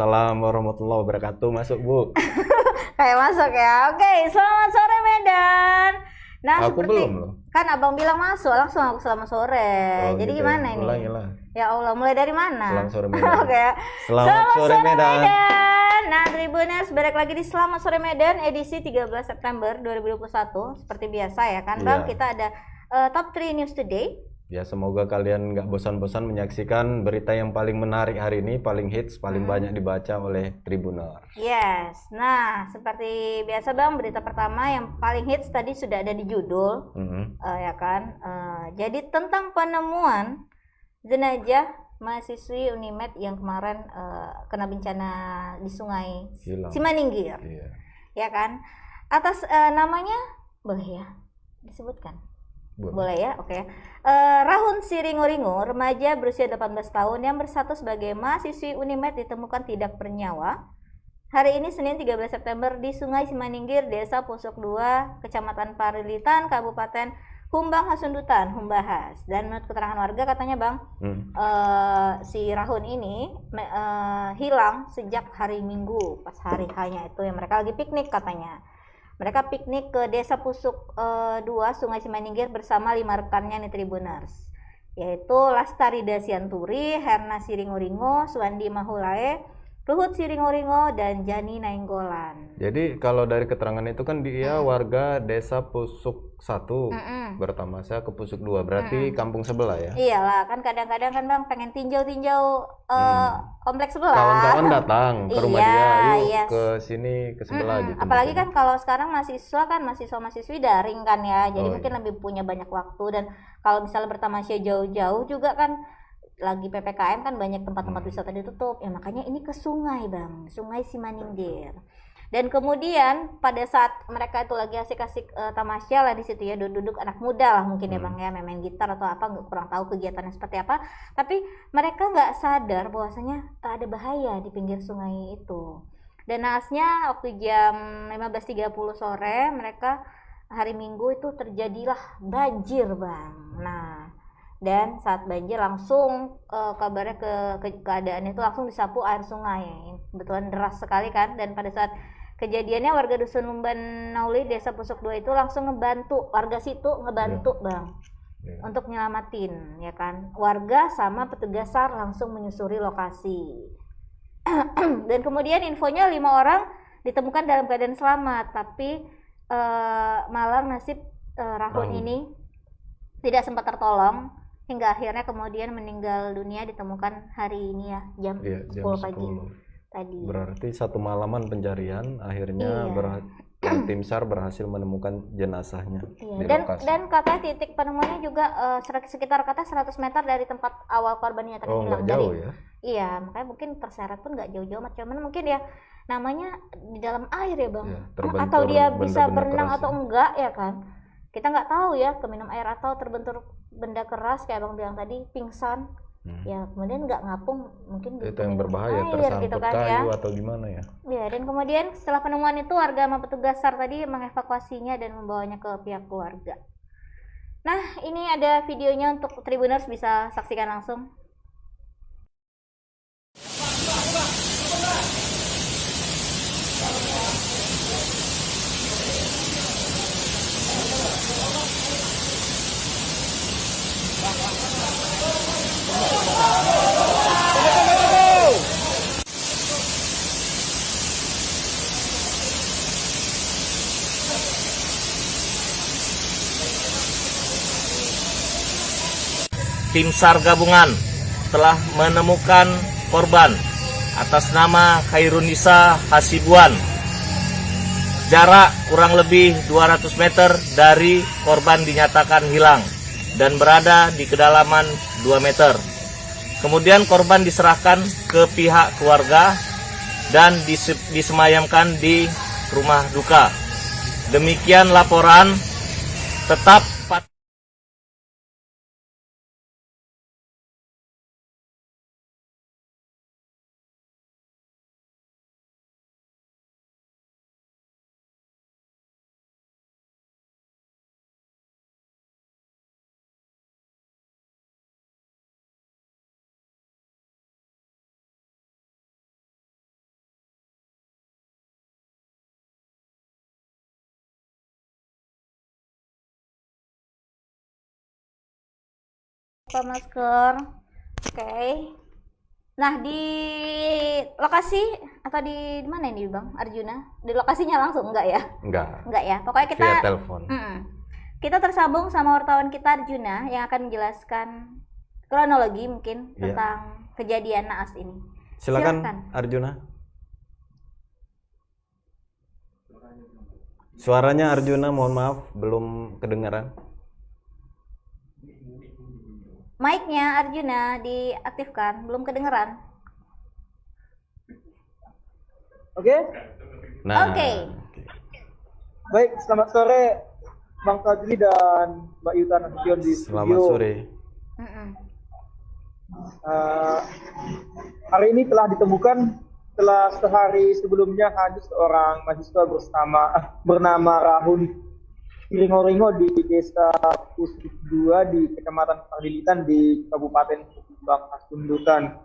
Waalaikumsalam warahmatullahi wabarakatuh. Masuk, Bu. Kayak masuk ya. Oke, selamat sore Medan. Nah, Aku seperti belum loh. kan Abang bilang masuk, langsung aku selamat sore. Oh, Jadi gitu gimana ya. ini? Ulangilah. Ya Allah, mulai dari mana? Selamat sore Medan. Oke. Selamat sore Medan. Nah, Tribuners balik lagi di Selamat Sore Medan edisi 13 September 2021. Seperti biasa ya kan, Bang? Iya. Kita ada top 3 news today. Ya, semoga kalian nggak bosan-bosan menyaksikan berita yang paling menarik hari ini, paling hits, paling banyak dibaca oleh Tribuners. Yes. Nah, seperti biasa Bang, berita pertama yang paling hits tadi sudah ada di judul. Ya kan. Jadi tentang penemuan jenazah mahasiswi Unimed yang kemarin kena bencana di sungai Hilang. Simaningkir. Iya. Ya kan. Atas namanya boleh ya disebutkan? Boleh ya, oke. Rahun Siringo-Ringo, remaja berusia 18 tahun yang bersatu sebagai mahasiswi Unimed ditemukan tidak bernyawa hari ini Senin 13 September di Sungai Simaningkir, Desa Pusuk 2, Kecamatan Parilitan, Kabupaten Humbang Hasundutan, Humbahas. Dan menurut keterangan warga katanya Bang, si Rahun ini hilang sejak hari Minggu, pas hari H-nya itu yang mereka lagi piknik katanya. Mereka piknik ke Desa Pusuk 2 Sungai Simaningkir bersama 5 rekannya nih Tribuners, yaitu Lastari Dasianturi, Herna Siringo-Ringo, Suandi Mahulae, Luhut Siringo-Ringo, dan Jani Nainggolan. Jadi kalau dari keterangan itu kan dia warga Desa Pusuk 1, bertamasa ke Pusuk 2, berarti kampung sebelah ya? Iyalah, kan kadang-kadang kan Bang pengen tinjau-tinjau kompleks sebelah. Kawan-kawan datang ke rumah Iya, dia, yuk yes. ke sini, ke sebelah gitu. Apalagi kan kalau sekarang mahasiswa kan mahasiswa-mahasiswi daring kan ya, jadi Oh, mungkin lebih punya banyak waktu. Dan kalau misalnya bertamasya jauh-jauh juga kan lagi PPKM kan banyak tempat-tempat wisata ditutup ya, makanya ini ke sungai Bang, Sungai Simaningkir. Dan kemudian pada saat mereka itu lagi asik-asik tamasya lah di situ ya, duduk-duduk anak muda lah mungkin ya Bang ya, main gitar atau apa, nggak, kurang tahu kegiatannya seperti apa, tapi mereka nggak sadar bahwasanya ada bahaya di pinggir sungai itu. Dan naasnya waktu jam 15.30 sore mereka hari Minggu itu terjadilah banjir Bang. Nah, dan saat banjir langsung kabarnya keadaannya itu langsung disapu air sungai. Kebetulan deras sekali kan, dan pada saat kejadiannya warga Dusun Lumban Nauli Desa Pusuk 2 itu langsung ngebantu, warga situ ngebantu Bang untuk nyelamatin ya kan. Warga sama petugas SAR langsung menyusuri lokasi. Dan kemudian infonya 5 orang ditemukan dalam keadaan selamat, tapi malang nasib Rahun ini tidak sempat tertolong hingga akhirnya kemudian meninggal dunia ditemukan hari ini ya jam 10 pagi tadi. Berarti satu malaman pencarian akhirnya tim SAR berhasil menemukan jenazahnya di lokasi. Dan katanya titik penemuannya juga sekitar 100 meter dari tempat awal korbannya tadi hilang. Nggak jauh ya? Iya, makanya mungkin terseret pun nggak jauh-jauh, cuman mungkin ya namanya di dalam air ya Bang, atau dia bisa berenang atau enggak ya kan, kita nggak tahu ya, keminum air atau terbentur benda keras kayak Bang bilang tadi, pingsan ya, kemudian nggak ngapung, mungkin itu yang berbahaya, air, tersangkut gitu kan, kayu ya. atau gimana ya. Ya, dan kemudian setelah penemuan itu warga sama petugas SAR tadi mengevakuasinya dan membawanya ke pihak keluarga. Nah, ini ada videonya untuk Tribuners bisa saksikan langsung. Tim SAR gabungan telah menemukan korban atas nama Khairunisa Hasibuan. Jarak kurang lebih 200 meter dari korban dinyatakan hilang dan berada di kedalaman 2 meter. Kemudian korban diserahkan ke pihak keluarga dan disemayamkan di rumah duka. Demikian laporan, tetap Pak Masker. Oke. Nah, di lokasi atau di mana ini Bang Arjuna? Di lokasinya langsung enggak ya? Enggak ya. Pokoknya kita via telepon. Kita tersambung sama wartawan kita Arjuna yang akan menjelaskan kronologi mungkin tentang kejadian naas ini. Silakan Arjuna. Suaranya Arjuna mohon maaf belum kedengaran. Mic-nya Arjuna diaktifkan, belum kedengeran. Oke? Nah. Oke. Baik, selamat sore Bang Fadli dan Mbak Yuta Nasution di studio. Selamat sore. Hari ini telah ditemukan setelah sehari sebelumnya hanyut seorang mahasiswa bernama Rahun Ringo-Ringo di desa Pusuk 2 di Kecamatan Pardilitan di Kabupaten Bang Pasundutan.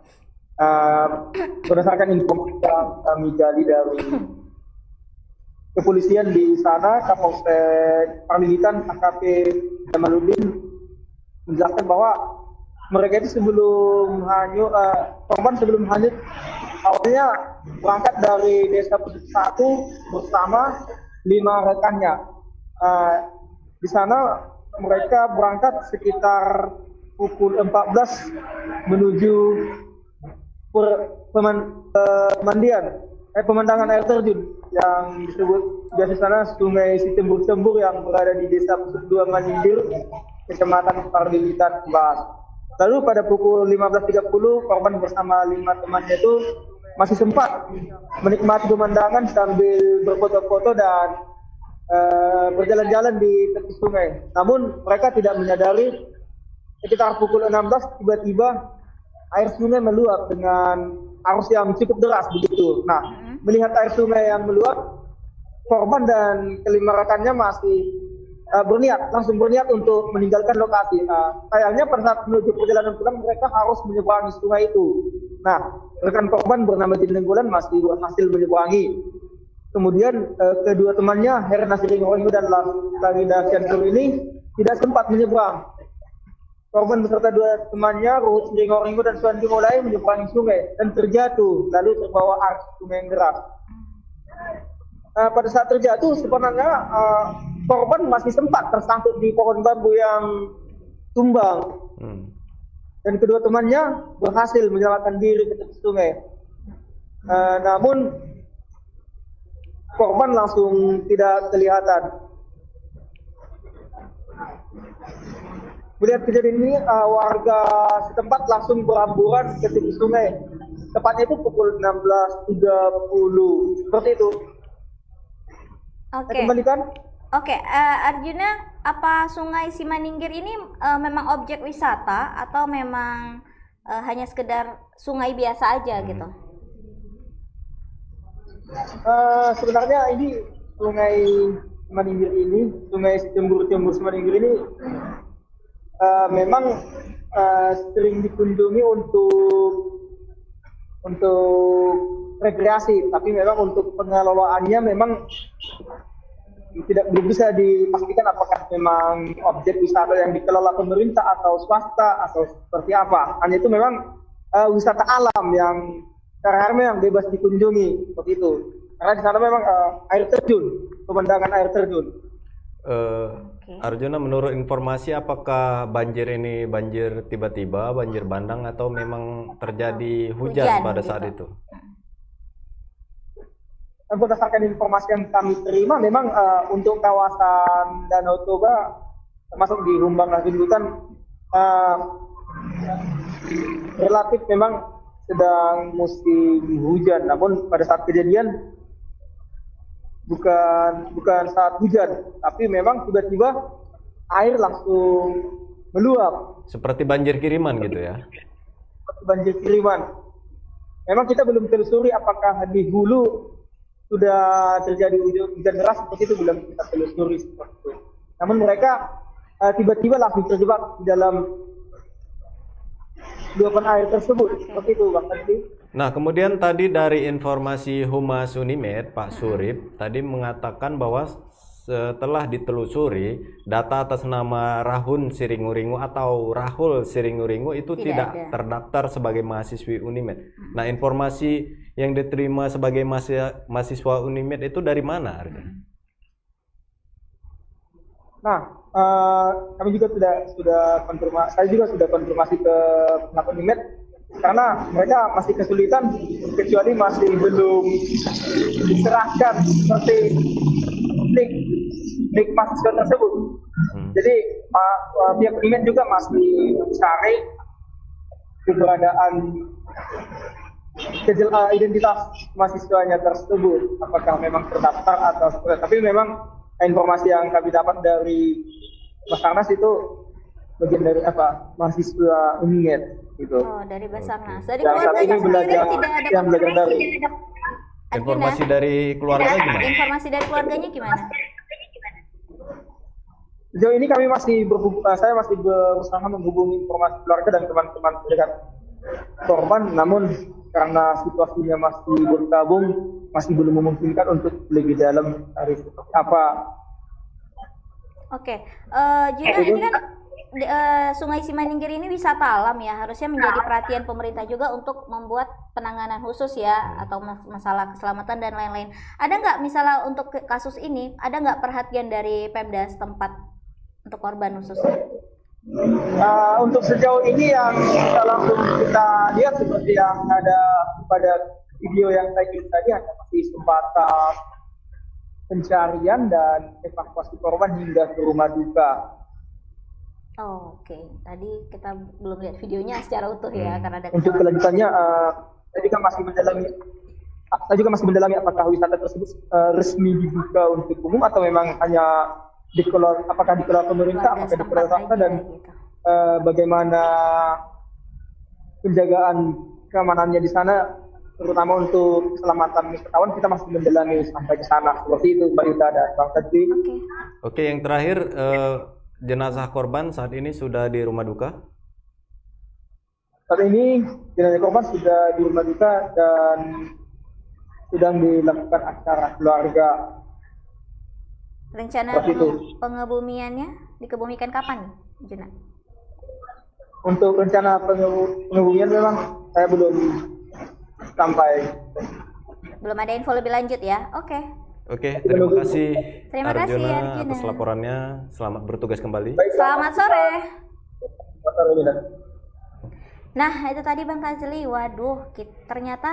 Berdasarkan informasi yang kami gali dari kepolisian di sana, Kapolsek Pardilitan AKP Jamaluddin menjelaskan bahwa mereka itu korban sebelum hanyut awalnya berangkat dari desa Pusuk 1 bersama 5 rekannya. Di sana mereka berangkat sekitar pukul 14 menuju pemandangan air terjun yang disebut biasa sana Sungai Sitembur-Tembur yang berada di desa Pusuk 2 Manindir, Kecamatan Pardilitan, Bas. Lalu pada pukul 15.30 korban bersama 5 temannya itu masih sempat menikmati pemandangan sambil berfoto-foto dan berjalan-jalan di tepi sungai. Namun mereka tidak menyadari sekitar pukul 16 tiba-tiba air sungai meluap dengan arus yang cukup deras begitu. Nah, melihat air sungai yang meluap, korban dan kelima rekannya masih langsung berniat untuk meninggalkan lokasi. Sayangnya pada saat menuju perjalanan pulang mereka harus menyeberangi sungai itu. Nah, rekan korban bernama Jin Nenggolan masih berhasil menyeberangi. Kemudian kedua temannya Heran Ringo-Ringo dan Larida Siantur ini tidak sempat menyeberang. Korban beserta dua temannya Ruhut Ringo-Ringo dan Suandi mulai menyeberangi sungai dan terjatuh lalu terbawa arus sungai yang deras. Pada saat terjatuh sebenarnya korban masih sempat tersangkut di pohon bambu yang tumbang dan kedua temannya berhasil menyelamatkan diri ke tepi sungai. Namun korban langsung tidak kelihatan. Melihat kejadian ini, warga setempat langsung berhamburan ke tepi sungai. Tepatnya itu pukul 16.30. Seperti itu. Oke. Kembalikan. Oke, Arjuna, apa Sungai Simaningkir ini memang objek wisata atau memang hanya sekedar sungai biasa aja gitu? Sebenarnya ini Sungai Simaningkir ini, Sungai Cembur-Cembur Simaningkir ini memang sering dikunjungi untuk rekreasi, tapi memang untuk pengelolaannya memang belum bisa dipastikan apakah memang objek wisata yang dikelola pemerintah atau swasta atau seperti apa. Hanya itu memang wisata alam yang secara yang bebas dikunjungi seperti itu. Karena di sana memang air terjun, pemandangan air terjun. Arjuna, menurut informasi apakah banjir ini banjir tiba-tiba, banjir bandang atau memang terjadi hujan pada saat itu? Berdasarkan informasi yang kami terima, memang untuk kawasan Danau Toba termasuk di Humbang Pasundutan relatif memang sedang musim hujan. Namun pada saat kejadian bukan saat hujan, tapi memang tiba-tiba air langsung meluap. Seperti banjir kiriman gitu ya? Seperti banjir kiriman. Memang kita belum telusuri apakah di hulu sudah terjadi hujan deras seperti itu, belum kita telusuri seperti itu. Namun mereka tiba-tiba langsung terjebak di dalam luapan air tersebut, seperti itu Bang Fadli. Nah, kemudian tadi dari informasi Humas Unimed Pak Surip tadi mengatakan bahwa setelah ditelusuri data atas nama Rahun Siringuringu atau Rahul Siringuringu itu Tidak tidak ada. terdaftar sebagai mahasiswi Unimed. Nah, informasi yang diterima sebagai mahasiswa Unimed itu dari mana, Arjun? Nah, kami juga sudah konfirmasi, saya juga sudah konfirmasi ke pihak Unimed karena mereka masih kesulitan kecuali masih belum diserahkan seperti link mahasiswa tersebut. Jadi pihak Unimed juga masih mencari keberadaan identitas mahasiswanya tersebut, apakah memang terdaftar atau tidak. Tapi memang informasi yang kami dapat dari Basarnas itu bagian dari mahasiswa Unimed gitu. Oh, dari Basarnas. Dari Yang saat ini keluarganya sendiri belajar, tidak ada yang belajar dari Informasi dari keluarga gimana? Informasi dari keluarganya gimana? sejauh ini kami masih saya masih berusaha menghubungi informasi keluarga dan teman-teman terdekat korban, namun karena situasinya masih berkabung, masih belum memungkinkan untuk lebih dalam dari seperti apa. Oke, Juna, ini kan Sungai Simaningkir ini wisata alam ya, harusnya menjadi perhatian pemerintah juga untuk membuat penanganan khusus ya, atau masalah keselamatan dan lain-lain. Ada nggak misalnya untuk kasus ini, ada nggak perhatian dari Pemda setempat untuk korban khususnya? Untuk sejauh ini yang bisa langsung kita lihat seperti yang ada pada video yang saya kirim tadi, hanya masih sebatas pencarian dan evakuasi korban hingga ke rumah duka. Oh, oke. Tadi kita belum lihat videonya secara utuh ya, karena ada Untuk kelanjutannya, saya juga masih mendalami apakah wisata tersebut resmi dibuka untuk umum atau memang hanya dikelola pemerintah, apakah dikelola swasta, dan gitu. Bagaimana penjagaan keamanannya di sana, terutama untuk keselamatan wisatawan. Kita masih mendalami sampai ke sana. Seperti itu, Mbak Ita dan Bang Teddy. Oke, yang terakhir jenazah korban saat ini sudah di rumah duka? Saat ini jenazah korban sudah di rumah duka dan sedang dilakukan acara keluarga. Rencana Seperti itu. pengebumiannya dikebumikan kapan nih, Juna? Untuk rencana pengebumian memang saya belum sampai. Belum ada info lebih lanjut ya? Oke. Oke, terima kasih Terima kasih, Arjuna Arjuna. atas laporannya. Selamat bertugas kembali. Selamat sore. Baik. Nah, itu tadi Bang Kazli. Waduh, ternyata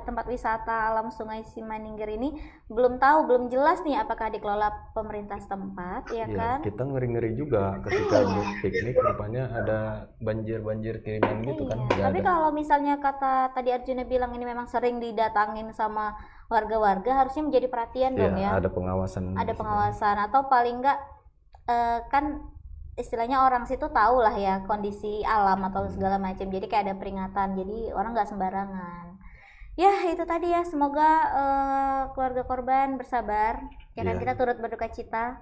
tempat wisata alam Sungai Simaningkir ini belum jelas nih apakah dikelola pemerintah setempat, ya kan? Kita ngeri-ngeri juga ketika piknik, rupanya ada banjir kiriman gitu kan. Nggak Tapi ada. kalau misalnya kata tadi Arjuna bilang ini memang sering didatangin sama warga-warga, harusnya menjadi perhatian dong ya. Ada pengawasan. Ada pengawasan, atau paling enggak kan istilahnya orang situ tahu lah ya kondisi alam atau segala macam, jadi kayak ada peringatan, jadi orang nggak sembarangan. Ya itu tadi ya, semoga keluarga korban bersabar ya kan. Kita turut berduka cita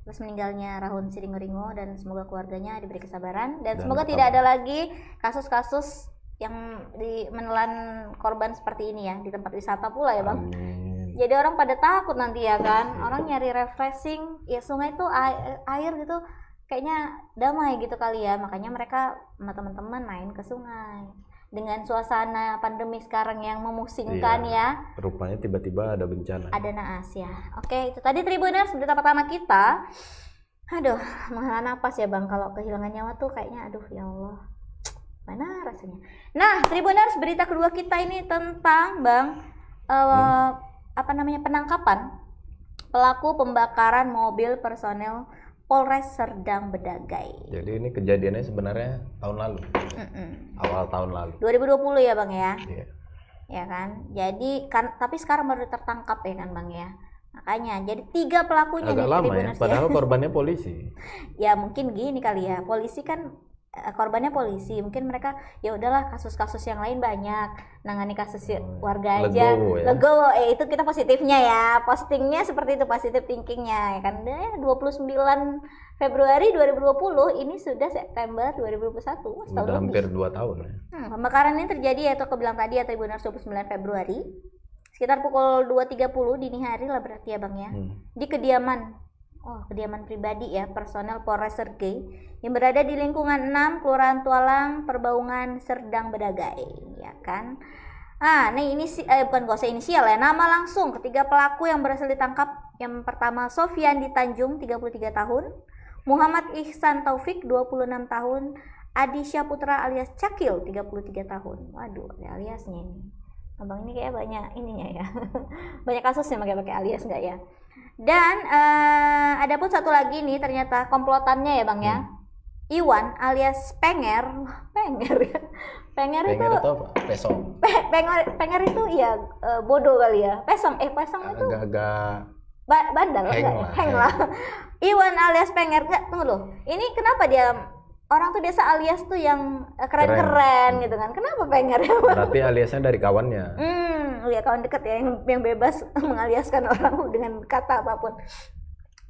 atas meninggalnya Rahun Siringuringu, dan semoga keluarganya diberi kesabaran, dan semoga tidak ada lagi kasus-kasus yang menelan korban seperti ini ya di tempat wisata pula ya Bang. Amin. Jadi orang pada takut nanti ya kan, orang nyari refreshing ya, sungai itu air gitu kayaknya damai gitu kali ya, makanya mereka sama teman-teman main ke sungai dengan suasana pandemi sekarang yang memusingkan ya. Rupanya tiba-tiba ada bencana. Ada naas ya. Oke, itu tadi Tribuners berita pertama kita. Aduh, menghela napas ya Bang, kalau kehilangan nyawa tuh kayaknya aduh ya Allah, mana rasanya. Nah Tribuners, berita kedua kita ini tentang Bang penangkapan pelaku pembakaran mobil personel Polres Serdang Bedagai. Jadi ini kejadiannya sebenarnya tahun lalu. Awal tahun lalu. 2020 ya Bang ya. Iya. Ya kan. Jadi tapi sekarang baru tertangkap ya kan Bang ya. Makanya jadi 3 pelakunya Agak nih lama ya, Tribuners padahal korbannya polisi. Ya mungkin gini kali ya, polisi kan korbannya polisi, mungkin mereka ya udahlah, kasus-kasus yang lain banyak, nangani kasus warga aja Legowo ya. legowo. Itu kita positifnya ya, postingnya seperti itu, positive thinkingnya ya kan. 29 Februari 2020 ini sudah September 2021, setahun Udah hampir lebih. 2 tahun ya. Pembakaran ini terjadi, yaitu aku bilang tadi ya Tribuners, 29 Februari sekitar pukul 2.30 dini hari lah berarti ya Bang ya, di kediaman pribadi ya personel Polres Sergei yang berada di lingkungan 6 Kelurahan Tualang, Perbaungan, Serdang, Bedagai, ya kan. Nih ini bukan gak usah inisial ya, nama langsung ketiga pelaku yang berhasil ditangkap. Yang pertama Sofian di Tanjung 33 tahun, Muhammad Ihsan Taufik 26 tahun, Adi Syaputra alias Cakil 33 tahun. Waduh, ada aliasnya ini. Abang ini kayak banyak ininya ya. Banyak kasusnya pakai alias enggak ya? Dan ada pun satu lagi nih ternyata komplotannya ya Bang ya. Iwan alias Penger. Penger ya. Penger itu apa? Pesong. Penger itu ya bodoh kali ya. Pesong itu agak bandel heng lah. Iwan alias Penger. Enggak, tunggu loh. Ini kenapa dia orang tuh biasa alias tuh yang keren-keren gitu kan. Kenapa Penger? Berarti aliasnya dari kawannya. Ya kawan dekat ya yang bebas mengaliaskan orang dengan kata apapun.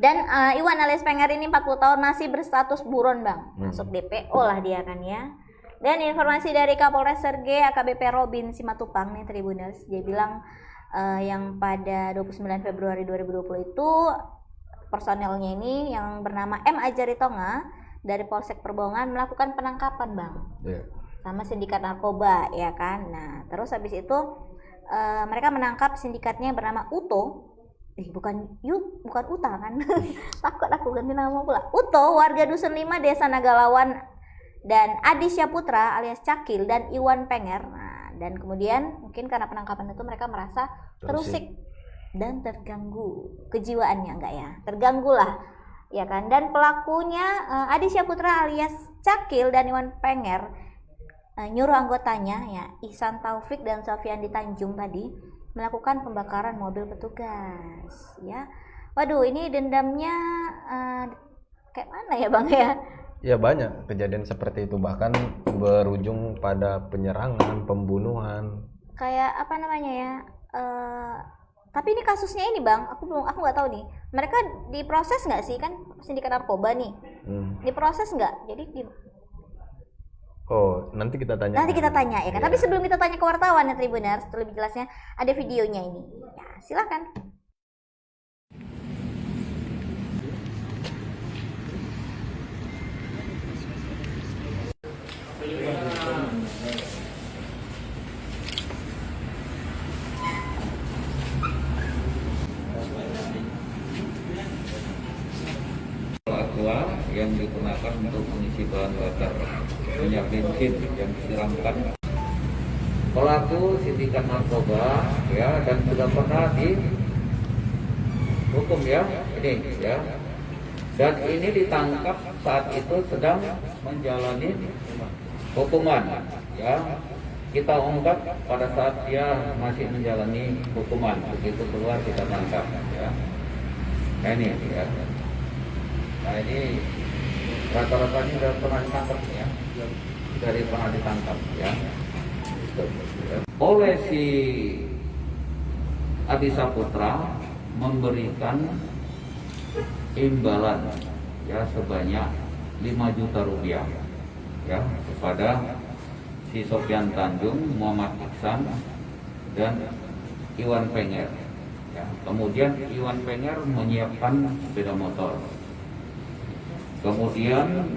Dan Iwan alias Penger ini 40 tahun masih berstatus buron Bang. Masuk DPO lah dia kan ya. Dan informasi dari Kapolres Sergei AKBP Robin Simatupang nih Tribuners, dia bilang yang pada 29 Februari 2020 itu personelnya ini yang bernama M. Ajaritonga dari Polsek Perbaungan melakukan penangkapan Bang. Sama sindikat narkoba ya kan. Nah terus habis itu mereka menangkap sindikatnya yang bernama Uto. Bukan Uta kan. Takut aku ganti nama pula. Uto warga Dusun 5 Desa Nagalawan dan Adi Syaputra alias Cakil dan Iwan Penger. Nah, dan kemudian mungkin karena penangkapan itu mereka merasa terusik dan terganggu kejiwaannya enggak ya? Terganggu lah. Ya kan? Dan pelakunya Adi Syaputra alias Cakil dan Iwan Penger nyuruh anggotanya ya Ihsan Taufik dan Sofian di Tanjung tadi melakukan pembakaran mobil petugas ya. Waduh, ini dendamnya kayak mana ya Bang ya? Ya banyak kejadian seperti itu, bahkan berujung pada penyerangan, pembunuhan. Kayak apa namanya ya? Tapi ini kasusnya ini Bang, aku nggak tahu nih. Mereka diproses nggak sih kan sindikat narkoba nih? Diproses nggak? Jadi nanti kita tanya. Nanti kita tanya ya kan. Tapi sebelum kita tanya ke wartawan ya Tribuners, lebih jelasnya ada videonya ini. Ya, silakan. Aqua yang digunakan untuk mengisi bahan bakar minyak bensin yang disiramkan. Pelaku sindikat narkoba ya dan sudah pernah dihukum ya ini ya. Dan ini ditangkap saat itu sedang menjalani hukuman ya. Kita ungkap pada saat dia masih menjalani hukuman, begitu keluar kita tangkap ya. Nah, ini ya. Nah ini rata-rata ini sudah pernah ditangkap ya, dari pernah ditangkap ya. Oleh si Adi Saputra memberikan imbalan ya sebanyak 5 juta rupiah ya kepada si Sofian Tanjung, Muhammad Ihsan dan Iwan Penger. Ya, kemudian Iwan Penger menyiapkan sepeda motor. Kemudian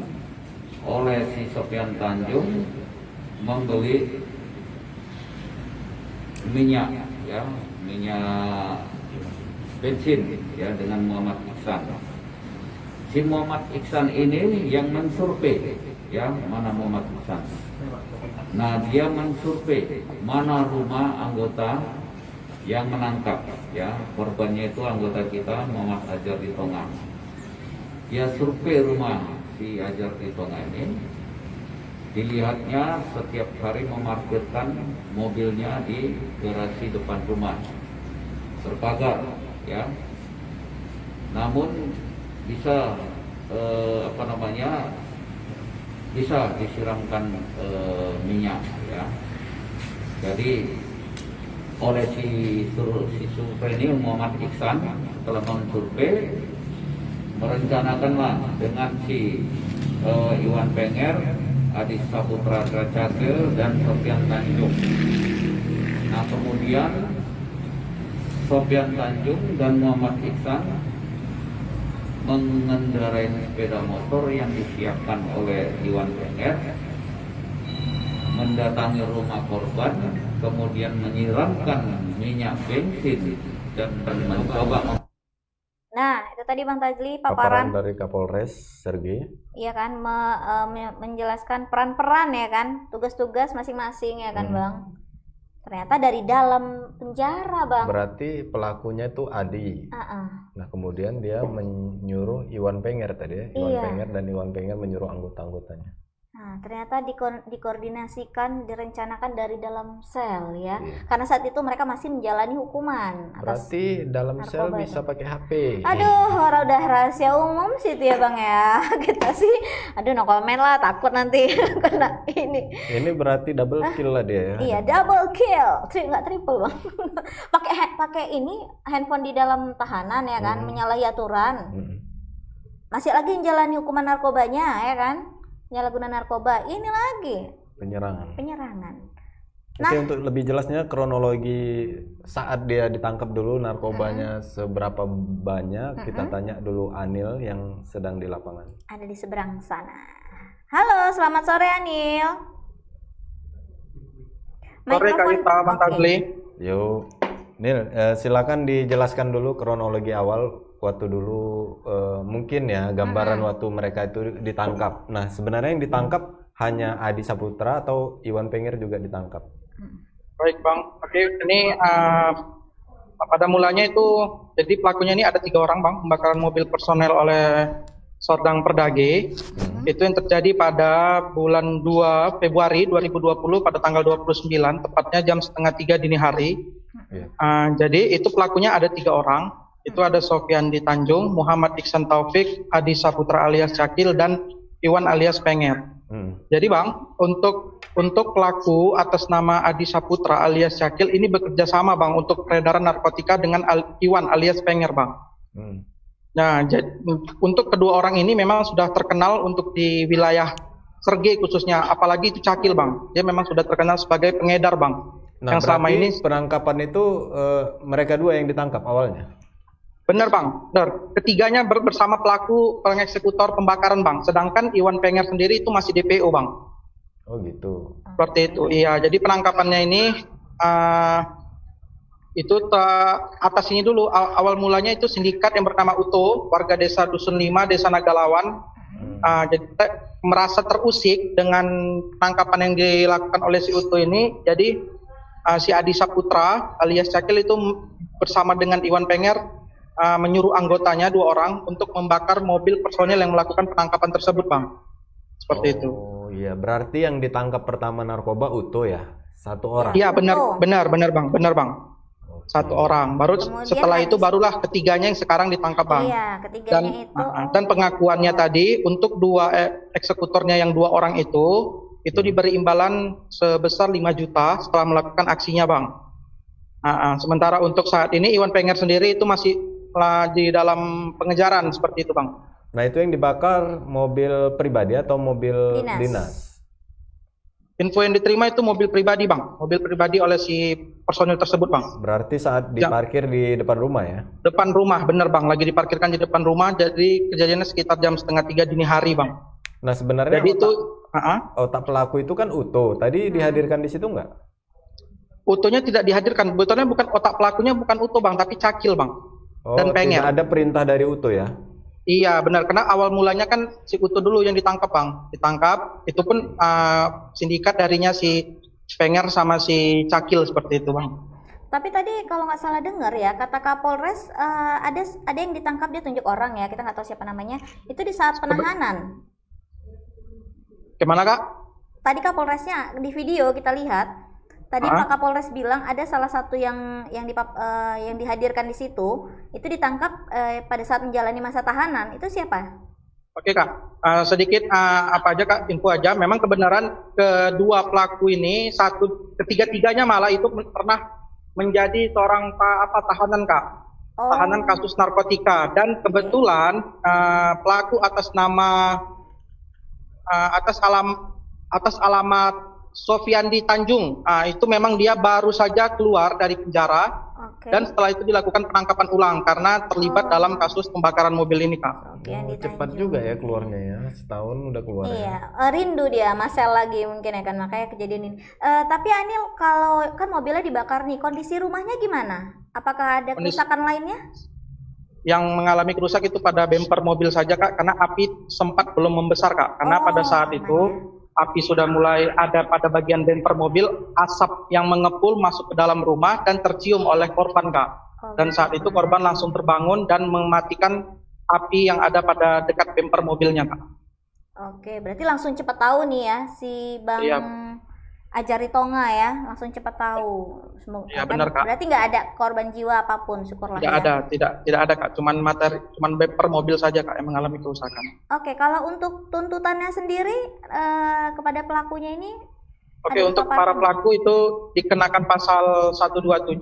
oleh si Sofian Tanjung membeli minyak bensin ya dengan Muhammad Ihsan. Si Muhammad Ihsan ini yang mensurvei ya mana Muhammad Ihsan. Nah dia mensurvei mana rumah anggota yang menangkap ya korbannya itu anggota kita Muhammad Ajar di Tonga. Dia survei rumah si Ajar di Tonga ini, dilihatnya setiap hari memarkirkan mobilnya di garasi depan rumah terpagar ya. Namun bisa bisa disiramkan minyak ya. Jadi oleh si survei ini Muhammad Ihsan telah mensurvei, merencanakanlah dengan si Iwan Penger, Adi Saputra Cakil dan Sofian Tanjung. Nah kemudian Sofian Tanjung dan Muhammad Iksan mengendarai sepeda motor yang disiapkan oleh Iwan Penger, mendatangi rumah korban, kemudian menyiramkan minyak bensin dan mencoba. Nah, itu tadi Bang Tajli Paparan paparan, dari Kapolres Sergei. iya kan, menjelaskan peran-peran ya kan, tugas-tugas masing-masing ya kan Bang. Ternyata dari dalam penjara Bang. Berarti pelakunya itu Adi. Nah, kemudian dia menyuruh Iwan Penger tadi ya. Iwan Iya. Penger dan Iwan Penger menyuruh anggota-anggotanya. Nah, ternyata dikoordinasikan, direncanakan dari dalam sel ya. Iya. Karena saat itu mereka masih menjalani hukuman atas. Berarti dalam sel narkoba bisa itu. pakai HP. Aduh, orang udah rahasia umum sih itu ya Bang ya. Kita sih, aduh no comment lah, takut nanti kena ini. Ini berarti double kill lah dia ya. Iya, double kill, nggak triple Bang. pakai ini handphone di dalam tahanan ya kan, menyalahi aturan. Mm. Masih lagi menjalani hukuman narkobanya ya kan, penyalahguna narkoba. Ini lagi Penyerangan. penyerangan. Oke, untuk lebih jelasnya kronologi saat dia ditangkap dulu narkobanya seberapa banyak, kita tanya dulu Anil yang sedang di lapangan. Ada di seberang sana. Halo, selamat sore Anil. Sore Kak Ita, Bang Oke. Tajli. Yuk, Nil, silakan dijelaskan dulu kronologi awal waktu dulu mungkin ya gambaran waktu mereka itu ditangkap. Nah, sebenarnya yang ditangkap hanya Adi Saputra atau Iwan Penger juga ditangkap? Baik Bang, oke ini pada mulanya itu jadi pelakunya ini ada 3 orang Bang, pembakaran mobil personel oleh Sordang Perdage. Itu yang terjadi pada bulan 2 Februari 2020 pada tanggal 29, tepatnya jam setengah 3 dini hari. Iya. Jadi itu pelakunya ada 3 orang. Itu ada Sofian di Tanjung, Muhammad Iksan Taufik, Adi Saputra alias Cakil, dan Iwan alias Penger. Jadi Bang, untuk pelaku atas nama Adi Saputra alias Cakil ini bekerja sama Bang untuk peredaran narkotika dengan Iwan alias Penger Bang. Nah, untuk kedua orang ini memang sudah terkenal untuk di wilayah Sergei khususnya, apalagi itu Cakil Bang. Dia memang sudah terkenal sebagai pengedar Bang. Nah, yang selama ini penangkapan itu mereka dua yang ditangkap awalnya. benar Bang, benar. Ketiganya bersama pelaku pengeksekutor pembakaran Bang. Sedangkan Iwan Penger sendiri itu masih DPO Bang. Oh gitu. Seperti itu. Iya, jadi penangkapannya ini itu atas ini dulu awal mulanya itu sindikat yang bernama Uto, warga desa Dusun 5, Desa Nagalawan. Jadi merasa terusik dengan penangkapan yang dilakukan oleh si Uto ini. Jadi si Adi Saputra alias Cakil itu bersama dengan Iwan Penger menyuruh anggotanya 2 orang untuk membakar mobil personil yang melakukan penangkapan tersebut Bang. Seperti itu. Oh iya, berarti yang ditangkap pertama narkoba Uto ya, 1 orang. Iya Betul. benar Bang, benar Bang. 1 orang. Baru Kemudian setelah itu Adi- barulah ketiganya yang sekarang ditangkap Bang. Iya, ketiganya itu. Dan pengakuannya tadi untuk 2 eksekutornya yang 2 orang itu diberi imbalan sebesar 5 juta setelah melakukan aksinya Bang. Sementara untuk saat ini Iwan Penger sendiri itu masih di dalam pengejaran seperti itu Bang. Nah, itu yang dibakar mobil pribadi atau mobil Dinas. dinas? Info yang diterima itu mobil pribadi Bang, mobil pribadi oleh si personil tersebut Bang. Berarti saat diparkir di depan rumah ya? Depan rumah, bener Bang, lagi diparkirkan di depan rumah. Jadi kejadiannya sekitar jam setengah 3 dini hari Bang. Nah, sebenarnya Jadi itu otak pelaku itu kan Uto. Tadi dihadirkan di situ nggak? Utuhnya tidak dihadirkan. Sebetulnya bukan otak pelakunya, bukan Utuh Bang, tapi Cakil Bang. Oh, Dan Penger. tidak ada perintah dari Uto ya? Iya benar, karena awal mulanya kan si Utuh dulu yang ditangkap Bang. Ditangkap, itu pun sindikat darinya si Penger sama si Cakil seperti itu Bang. Tapi tadi kalau nggak salah dengar ya, kata Kapolres ada yang ditangkap, dia tunjuk orang ya, kita nggak tahu siapa namanya. Itu di saat penahanan. Gimana Kak? Tadi Kapolresnya di video kita lihat. Tadi Pak Kapolres bilang ada salah satu yang dihadirkan di situ, itu ditangkap pada saat menjalani masa tahanan. Itu siapa? Oke Kak, sedikit apa aja Kak, info aja. Memang kebenaran kedua pelaku ini, ketiga-tiganya malah itu pernah menjadi seorang tahanan Kak. Tahanan kasus narkotika. Dan kebetulan pelaku atas nama atas alamat Sofiandi Tanjung. Itu memang dia baru saja keluar dari penjara Oke. dan setelah itu dilakukan penangkapan ulang karena terlibat dalam kasus pembakaran mobil ini, Kak. Sofiandi Cepat Tanjung. juga ya keluarnya ya, setahun udah keluar ya. Iya, rindu dia, Marcel lagi mungkin ya kan, makanya kejadian ini. Tapi Anil, kalau kan mobilnya dibakar nih, kondisi rumahnya gimana? Apakah ada kerusakan lainnya? Yang mengalami kerusak itu pada bemper mobil saja, Kak, karena api sempat belum membesar, Kak. Karena pada saat itu api sudah mulai ada pada bagian bemper mobil, asap yang mengepul masuk ke dalam rumah dan tercium oleh korban, Kak. Dan saat itu korban langsung terbangun dan mematikan api yang ada pada dekat bemper mobilnya, Kak. Oke, berarti langsung cepat tahu nih ya si Bang Iya. Ajari Tonga ya, langsung cepat tahu. Semoga Iya, benar, Kak. Berarti nggak ada korban jiwa apapun, syukurlah Tidak ya. ada, tidak ada, Kak. Cuman bemper mobil saja, Kak, yang mengalami kerusakan. Oke, kalau untuk tuntutannya sendiri kepada pelakunya ini, Oke, ada untuk paparan? para pelaku itu dikenakan pasal 127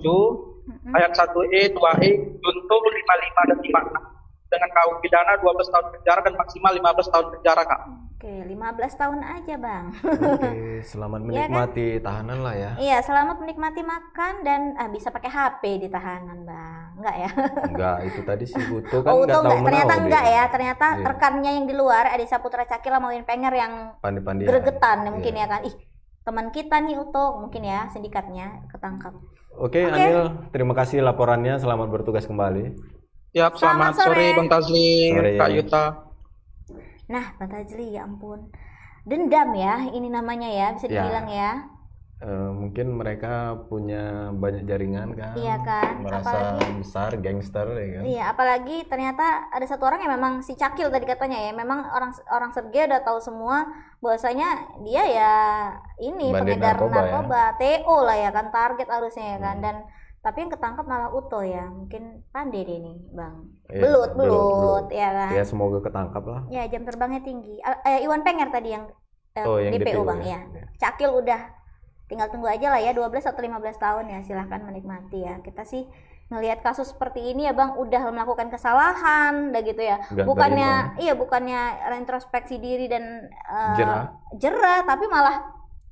ayat 1E, 2E, junto 55 dan 56 dengan KUH pidana 12 tahun penjara dan maksimal 15 tahun penjara, Kak. Oke, 15 tahun aja Bang. Oke, selamat menikmati tahanan lah ya. Iya, selamat menikmati makan dan bisa pakai HP di tahanan Bang. Enggak ya? Enggak, itu tadi si Buto kan Oh, nggak Uto tahu enggak, ternyata menahu enggak dia. ya. Ternyata Iya. rekannya yang di luar, Adi Saputra Cakil sama Win Penger yang Pandi-pandian. gregetan mungkin Iya. ya kan. Ih, teman kita nih Uto, mungkin ya sindikatnya ketangkap. Oke, Anil, terima kasih laporannya. Selamat bertugas kembali. Siap, Selamat selamat sore sore. Bang Tazli, Sore. Kak Yuta. Nah, Bang Tajli, ya ampun. Dendam ya, ini namanya ya, bisa Ya. dibilang ya. Mungkin mereka punya banyak jaringan kan. Iya kan, Merasa apalagi- besar, gangster ya kan. Iya, apalagi ternyata ada satu orang yang memang si Cakil tadi katanya ya, memang orang Sergei udah tahu semua bahwasanya dia ya ini Bandit pengedar narkoba narkoba, TO lah ya kan, target harusnya ya kan. Hmm. Dan tapi yang ketangkap malah Uto ya, mungkin pandai deh nih Bang. Iya, Belut ya kan. Ya semoga ketangkap lah. Ya, jam terbangnya tinggi. Iwan Penger tadi yang, Yang DPO Bang ya. ya. Cakil udah tinggal tunggu aja lah ya, 12 atau 15 tahun ya, silahkan menikmati ya. Kita sih ngelihat kasus seperti ini ya Bang, udah melakukan kesalahan udah gitu ya. Nggak Bukannya introspeksi diri dan Jerah. tapi malah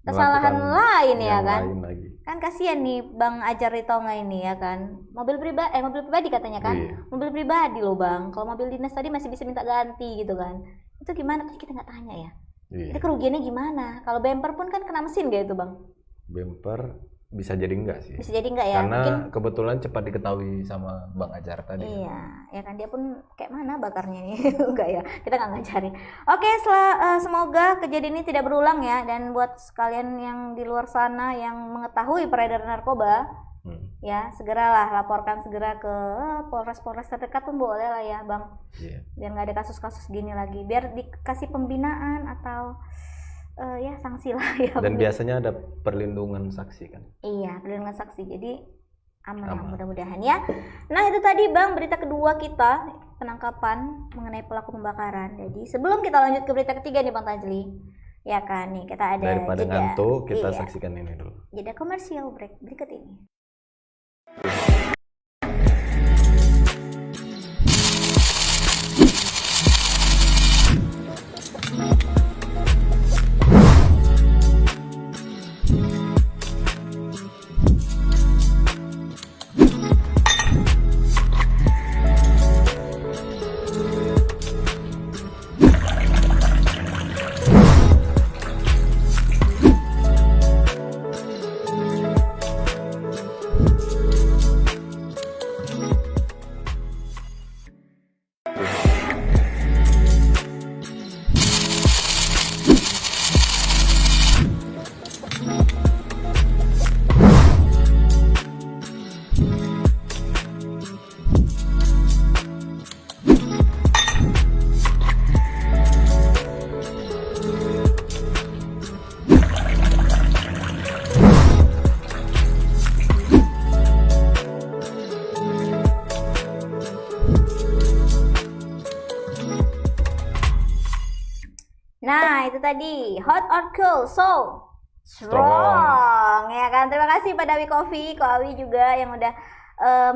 kesalahan Melakukan lain ya yang kan. lain lagi. Kan kasihan nih Bang Ajari Tonga ini ya kan. Mobil pribadi katanya kan. Iya. Mobil pribadi loh Bang. Kalau mobil dinas tadi masih bisa minta ganti gitu kan. Itu gimana tadi kita nggak tanya ya. Iya. Itu kerugiannya gimana? Kalau bumper pun kan kena mesin gitu Bang. Bumper bisa jadi enggak sih? Bisa jadi enggak ya? Karena Mungkin kebetulan cepat diketahui sama Bang Ajar tadi. iya, ya kan dia pun kayak mana bakarnya nih. Enggak ya, kita nggak ngajarin. Oke, semoga kejadian ini tidak berulang ya. Dan buat sekalian yang di luar sana yang mengetahui peredaran narkoba, ya segeralah laporkan segera ke Polres terdekat pun boleh lah ya Bang. Iya. Biar nggak ada kasus-kasus gini lagi. Biar dikasih pembinaan atau ya sanksi lah ya. Dan Bang. biasanya ada perlindungan saksi kan. Iya, perlindungan saksi. Jadi aman. Aman. Mudah-mudahan ya. Nah, itu tadi Bang berita kedua kita, penangkapan mengenai pelaku pembakaran. Jadi sebelum kita lanjut ke berita ketiga nih Bang Tajli. Ya kan nih, kita ada Daripada jeda. ngantuk, kita Iya, saksikan ini dulu. jeda komersial break berikut ini. Nah, itu tadi hot or cold, so strong ya kan. Terima kasih pada Wi Coffee, Ko Awi juga yang udah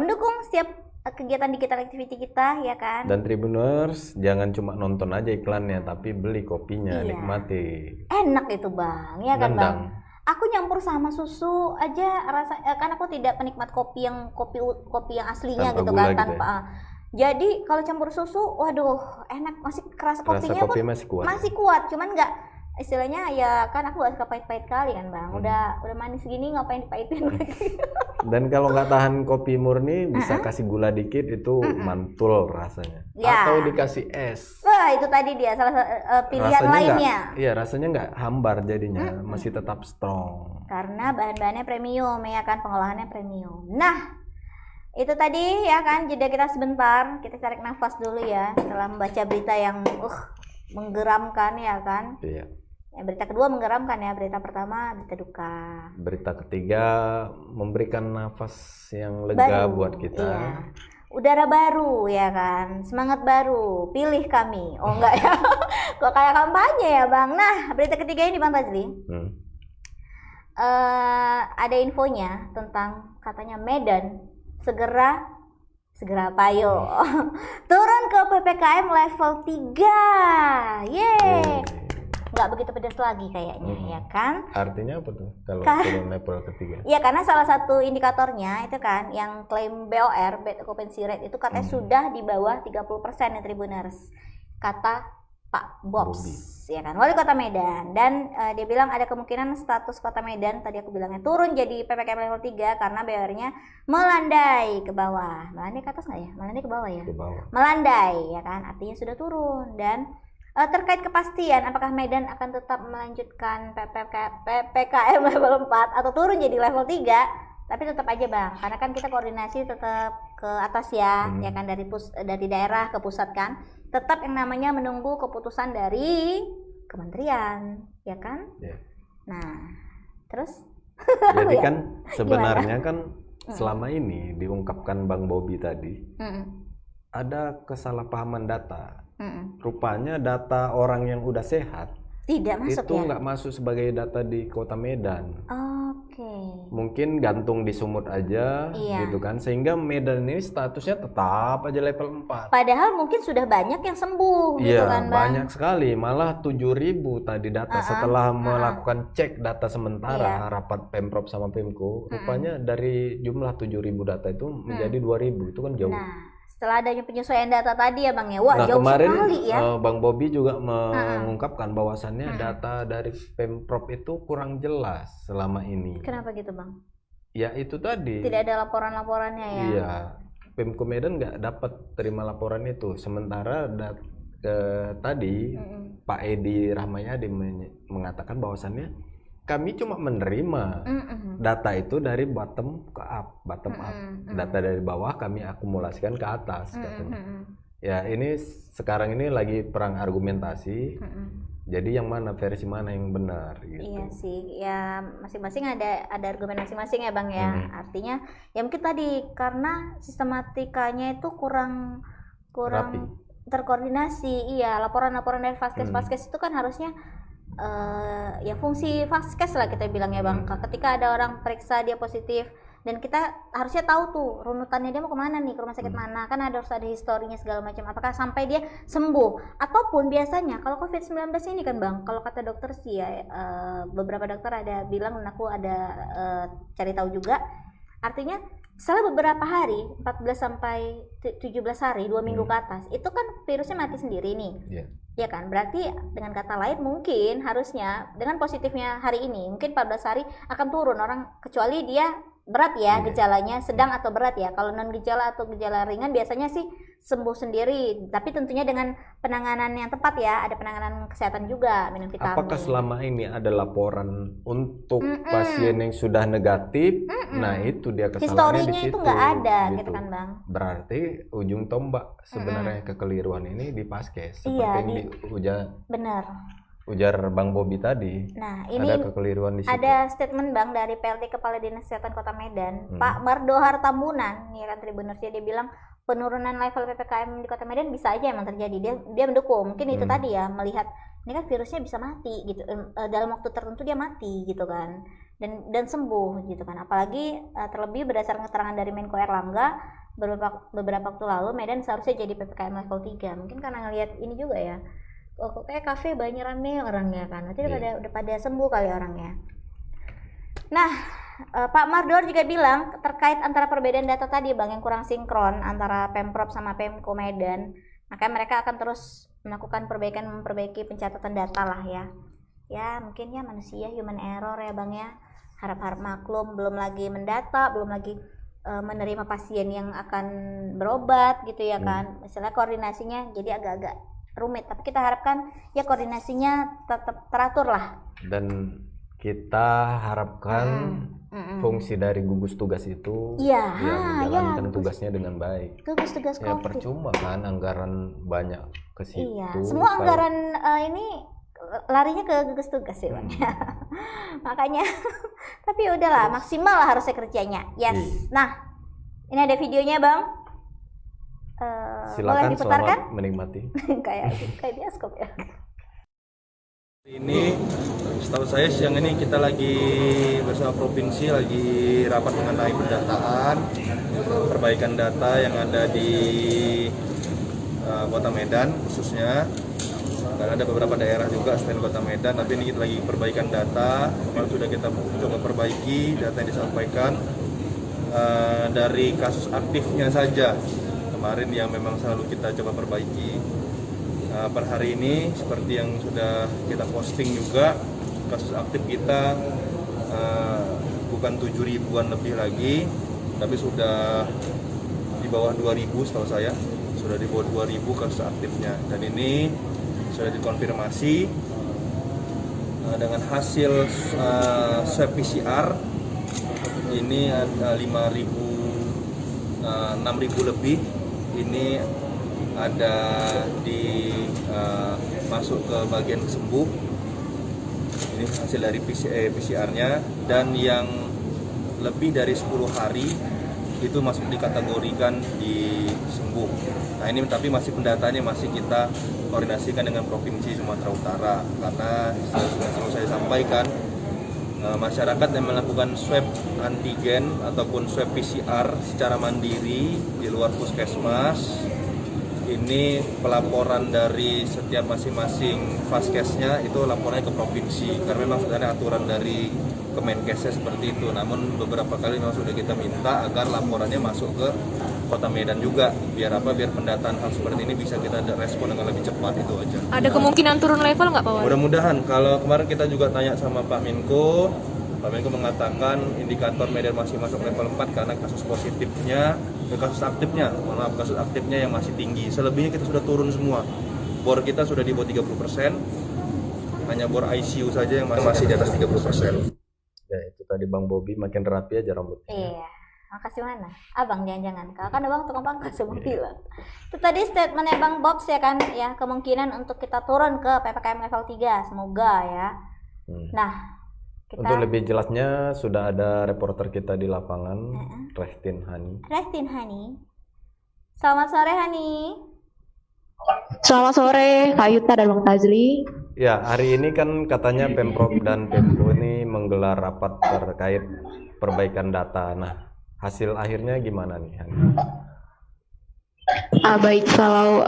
mendukung setiap kegiatan digital activity kita ya kan. Dan Tribuners, jangan cuma nonton aja iklannya, tapi beli kopinya, Iya. nikmati. Enak itu Bang, ya kan Nendang. Bang. Aku nyampur sama susu aja rasa kan aku tidak penikmat kopi yang aslinya Tanpa gitu gula kan gitu tanpa jadi kalau campur susu waduh enak, masih keras kopinya kopi pun masih kuat. cuman nggak istilahnya ya kan aku gak suka pahit-pahit kali kan bang, udah manis gini ngapain dipahitin lagi. Dan kalau nggak tahan kopi murni bisa kasih gula dikit itu mantul rasanya. Ya. Atau dikasih es. Wah itu tadi dia salah satu pilihan Rasanya lainnya. Iya rasanya nggak hambar jadinya, masih tetap strong. Karena bahan-bahannya premium ya kan, pengolahannya premium. Nah itu tadi ya kan, jeda kita sebentar, kita tarik nafas dulu ya setelah membaca berita yang menggeramkan ya kan. Iya. Ya, berita kedua menggeramkan ya, berita pertama berita duka. Berita ketiga memberikan nafas yang lega buat kita. Iya. Udara baru ya kan, semangat baru, pilih kami. Oh enggak ya, kok kayak kampanye ya bang. Nah berita ketiga ini bang Fazli, ada infonya tentang katanya Medan segera apa yo turun ke PPKM level 3. Yeay. Nggak begitu pedas lagi kayaknya ya kan. Artinya apa tuh kalau turun level ketiga? Iya karena salah satu indikatornya itu kan yang klaim BOR bed occupancy rate itu katanya sudah di bawah 30% ya Tribuners, kata Pak Bobs ya kan, wali kota Medan. Dan dia bilang ada kemungkinan status kota Medan tadi aku bilangnya turun jadi PPKM level 3 karena BOR-nya melandai ke bawah. Melandai ke atas nggak ya? Melandai ke bawah ya? Ke bawah. Melandai ya kan, artinya sudah turun. Dan terkait kepastian apakah Medan akan tetap melanjutkan PPKM level 4 atau turun jadi level 3, tapi tetap aja bang, karena kan kita koordinasi tetap ke atas ya, ya kan dari daerah ke pusat kan, tetap yang namanya menunggu keputusan dari kementerian, ya kan? Yeah. Nah, terus? Jadi kan sebenarnya kan selama ini diungkapkan Bang Bobby tadi, ada kesalahpahaman data. Rupanya data orang yang udah sehat tidak masuk itu ya? nggak masuk sebagai data di kota Medan. Oke. Mungkin gantung di Sumut aja gitu kan, sehingga Medan ini statusnya tetap aja level 4. Padahal mungkin sudah banyak yang sembuh gitu Iya, kan bang? banyak sekali, malah 7.000 tadi data setelah melakukan cek data sementara rapat Pemprov sama Pemko, rupanya dari jumlah 7.000 data itu menjadi 2.000, itu kan jauh. Nah, setelah adanya penyesuaian data tadi ya bang ya, wah Nah, jauh kemarin sekali ya. Bang Bobby juga mengungkapkan bahwasannya data dari Pemprov itu kurang jelas selama ini. Kenapa gitu bang? Ya itu tadi. Tidak ada laporan-laporannya ya? Iya, Pemko Medan nggak dapat terima laporan itu. Sementara tadi Pak Edi Rahmayadi mengatakan bahwasannya kami cuma menerima data itu dari bottom up. Data dari bawah kami akumulasikan ke atas katanya. Ya ini sekarang ini lagi perang argumentasi. Jadi yang mana versi mana yang benar gitu. Iya sih, ya masing-masing ada argumen masing-masing ya bang ya. Artinya ya mungkin tadi karena sistematikanya itu kurang Rapi. terkoordinasi. Iya, laporan-laporan dari Vaskes itu kan harusnya ya fungsi Vaskes lah kita bilang ya bang. Ketika ada orang periksa dia positif dan kita harusnya tahu tuh runutannya dia mau kemana nih, ke rumah sakit mana, kan harus ada historinya segala macam, apakah sampai dia sembuh. Ataupun biasanya kalau COVID-19 ini kan bang, kalau kata dokter sih ya beberapa dokter ada bilang, dan aku ada cari tahu juga, artinya setelah beberapa hari 14 sampai 17 hari 2 minggu ke atas itu kan virusnya mati sendiri nih. Ya kan, berarti dengan kata lain mungkin harusnya dengan positifnya hari ini mungkin 14 hari akan turun orang, kecuali dia berat ya gejalanya, sedang atau berat ya. Kalau non gejala atau gejala ringan biasanya sih sembuh sendiri, tapi tentunya dengan penanganan yang tepat ya, ada penanganan kesehatan juga, minum vitamin. Apakah selama ini ada laporan untuk pasien yang sudah negatif? Nah itu dia kesalahannya historinya di situ. Itu nggak ada gitu kan bang. Berarti ujung tombak sebenarnya kekeliruan ini di Paskes, seperti Iya, yang ujar Bang Bobby tadi. Nah, ini ada kekeliruan di situ. ada statement Bang dari PLT Kepala Dinas Kesehatan Kota Medan, Pak Mardohar Tambunan, ya kan Tribuners, dia bilang penurunan level PPKM di Kota Medan bisa aja emang terjadi. Dia mendukung. Mungkin itu tadi ya, melihat ini kan virusnya bisa mati gitu. Dalam waktu tertentu dia mati gitu kan. Dan sembuh gitu kan. Apalagi terlebih berdasarkan keterangan dari Menko Erlangga beberapa waktu lalu Medan seharusnya jadi PPKM level 3. Mungkin karena ngelihat ini juga ya. Oh, kayak kafe banyak rame orangnya kan, nanti udah pada sembuh kali orangnya. Nah, Pak Mardor juga bilang terkait antara perbedaan data tadi Bang yang kurang sinkron antara Pemprov sama Pemko Medan, makanya mereka akan terus melakukan perbaikan, memperbaiki pencatatan data lah ya. Ya mungkin ya manusia, human error ya Bang ya. Harap-harap maklum, belum lagi mendata, belum lagi menerima pasien yang akan berobat gitu ya kan. Misalnya koordinasinya jadi agak-agak rumit, tapi kita harapkan ya koordinasinya tetap teratur lah. Dan kita harapkan fungsi dari gugus tugas itu menjalankan tugasnya dengan baik. Tugas-tugas Ya COVID. percuma kan anggaran banyak ke situ. Iya, semua anggaran ini larinya ke gugus tugas sih Bang. Makanya tapi udahlah maksimal lah harusnya kerjanya. Yes. Nah, ini ada videonya Bang. Boleh Silakan, diputarkan? selamat menikmati. kayak bioskop ya. Ini setahu saya siang ini kita lagi bersama provinsi lagi rapat mengenai pendataan perbaikan data yang ada di Kota Medan khususnya, dan ada beberapa daerah juga selain Kota Medan, tapi ini kita lagi perbaikan data. Kemarin sudah kita coba perbaiki data yang disampaikan dari kasus aktifnya saja kemarin yang memang selalu kita coba perbaiki. Per hari ini seperti yang sudah kita posting juga, kasus aktif kita bukan 7.000-an lebih lagi, tapi sudah di bawah 2.000 setahu saya, sudah di bawah 2.000 kasus aktifnya, dan ini sudah dikonfirmasi dengan hasil swab PCR ini ada 5.000, 6.000 lebih ini ada di masuk ke bagian sembuh. Ini hasil dari PCR-nya, dan yang lebih dari 10 hari itu masuk dikategorikan di sembuh. Nah ini tapi masih pendataannya masih kita koordinasikan dengan Provinsi Sumatera Utara, karena selalu saya sampaikan masyarakat yang melakukan swab antigen ataupun swab PCR secara mandiri di luar puskesmas, ini pelaporan dari setiap masing-masing vaskesnya itu laporannya ke provinsi, karena memang sudah ada aturan dari Kemenkesnya seperti itu. Namun beberapa kali memang sudah kita minta agar laporannya masuk ke Kota Medan juga, biar apa, biar pendataan hal seperti ini bisa kita respon dengan lebih cepat, itu aja. Ada kemungkinan turun level nggak Pak Wali? Mudah-mudahan. Kalau kemarin kita juga tanya sama Pak Menko mengatakan indikator Medan masih masuk level 4 karena kasus positifnya, kasus aktifnya yang masih tinggi. Selebihnya kita sudah turun semua. Bor kita sudah di bawah 30%, hanya bor ICU saja yang masih di atas 30%. Ya itu tadi Bang Bobi, makin rapi aja rambutnya. Iya. Makasih mana? Abang jangan-jangan. Kalau kan abang tukang pangkas sebelum bilang. Itu tadi statementnya Bang Bobs ya kan, ya kemungkinan untuk kita turun ke PPKM level 3, semoga ya. Nah, untuk lebih jelasnya sudah ada reporter kita di lapangan, Restin Hani. Selamat sore Hani. Selamat sore Kak Yuta dan Bang Tazli. Ya, hari ini kan katanya Pemprov dan Pemko ini menggelar rapat terkait perbaikan data. Nah, hasil akhirnya gimana nih Hani? Baik, kalau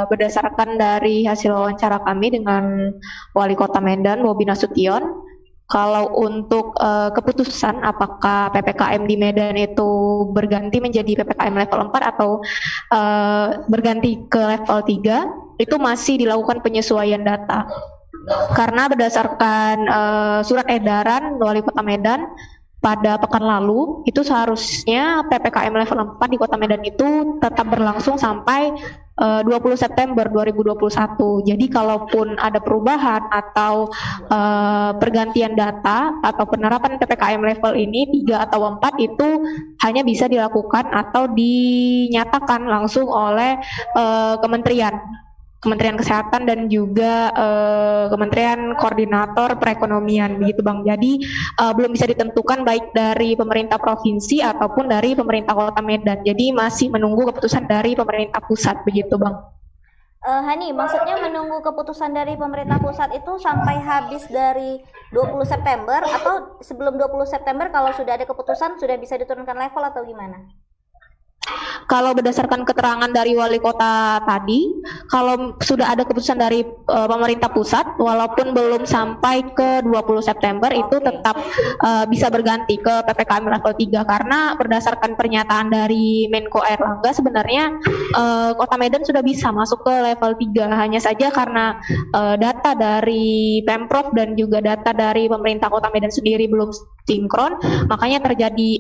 berdasarkan dari hasil wawancara kami dengan Wali Kota Medan, Bobi Nasution, kalau untuk keputusan apakah PPKM di Medan itu berganti menjadi PPKM level 4 atau berganti ke level 3, itu masih dilakukan penyesuaian data. Karena berdasarkan surat edaran Wali Kota Medan pada pekan lalu, itu seharusnya PPKM level 4 di Kota Medan itu tetap berlangsung sampai 20 September 2021. Jadi kalaupun ada perubahan atau pergantian data atau penerapan PPKM level ini 3 atau 4 itu hanya bisa dilakukan atau dinyatakan langsung oleh Kementerian Kesehatan dan juga Kementerian Koordinator Perekonomian begitu Bang. Jadi belum bisa ditentukan baik dari pemerintah provinsi ataupun dari pemerintah Kota Medan. Jadi masih menunggu keputusan dari pemerintah pusat begitu Bang. Hani, maksudnya menunggu keputusan dari pemerintah pusat itu sampai habis dari 20 September atau sebelum 20 September kalau sudah ada keputusan sudah bisa diturunkan level atau gimana? Kalau berdasarkan keterangan dari wali kota tadi, kalau sudah ada keputusan dari pemerintah pusat, walaupun belum sampai ke 20 September itu tetap bisa berganti ke PPKM level 3 karena berdasarkan pernyataan dari Menko Airlangga sebenarnya Kota Medan sudah bisa masuk ke level 3, hanya saja karena data dari Pemprov dan juga data dari pemerintah Kota Medan sendiri belum sinkron, makanya terjadi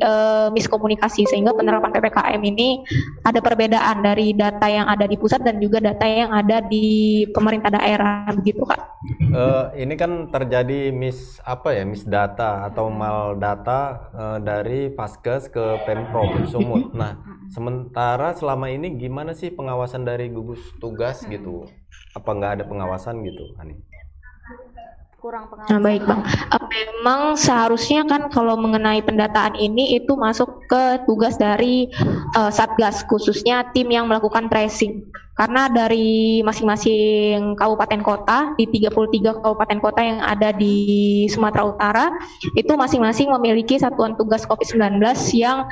miskomunikasi sehingga penerapan PPKM ini ada perbedaan dari data yang ada di pusat dan juga data yang ada di pemerintah daerah begitu Kak. Ini kan terjadi mis data atau mal data dari Faskes ke Pemprov Sumut. Nah, sementara selama ini gimana sih pengawasan dari gugus tugas gitu? Apa nggak ada pengawasan gitu, Hani? Kurang pengawasan. Nah, baik Bang. Memang seharusnya kan kalau mengenai pendataan ini itu masuk ke tugas dari Satgas, khususnya tim yang melakukan tracing. Karena dari masing-masing kabupaten kota, di 33 kabupaten kota yang ada di Sumatera Utara, itu masing-masing memiliki satuan tugas COVID-19 yang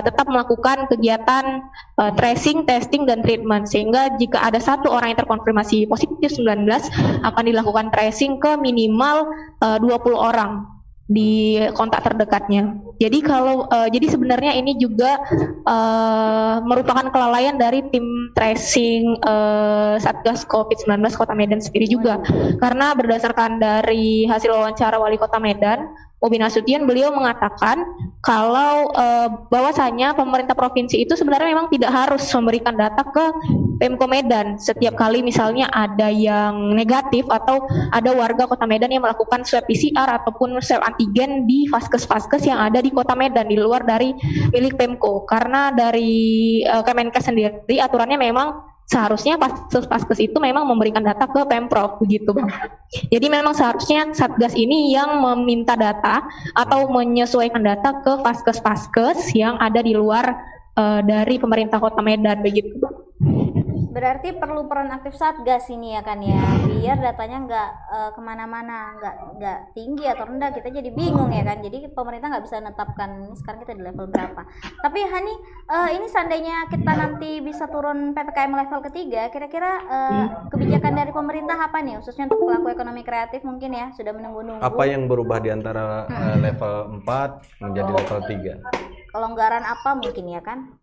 tetap melakukan kegiatan tracing, testing, dan treatment. Sehingga jika ada satu orang yang terkonfirmasi positif 19, akan dilakukan tracing ke minimal 20 orang di kontak terdekatnya. Jadi jadi sebenarnya ini juga merupakan kelalaian dari tim tracing Satgas COVID-19 Kota Medan sendiri juga. Karena berdasarkan dari hasil wawancara Wali Kota Medan, Bobi Nasution, beliau mengatakan kalau bahwasanya pemerintah provinsi itu sebenarnya memang tidak harus memberikan data ke Pemko Medan setiap kali misalnya ada yang negatif atau ada warga Kota Medan yang melakukan swab PCR ataupun swab antigen di vaskes-vaskes yang ada di Kota Medan di luar dari milik Pemko. Karena dari Kemenkes sendiri aturannya memang seharusnya vaskes itu memang memberikan data ke Pemprov begitu Bang. Jadi memang seharusnya Satgas ini yang meminta data atau menyesuaikan data ke vaskes-vaskes yang ada di luar dari pemerintah Kota Medan begitu Bang. Berarti perlu peran aktif Satgas ini ya kan ya, biar datanya nggak kemana-mana, nggak tinggi atau rendah, kita jadi bingung ya kan. Jadi pemerintah nggak bisa menetapkan ini sekarang kita di level berapa. Tapi Hani, ini seandainya kita nanti bisa turun PPKM level ketiga, kira-kira kebijakan dari pemerintah apa nih, khususnya untuk pelaku ekonomi kreatif mungkin ya, sudah menunggu-nunggu. Apa yang berubah di antara level 4 menjadi level 3? Kelonggaran apa mungkin ya kan?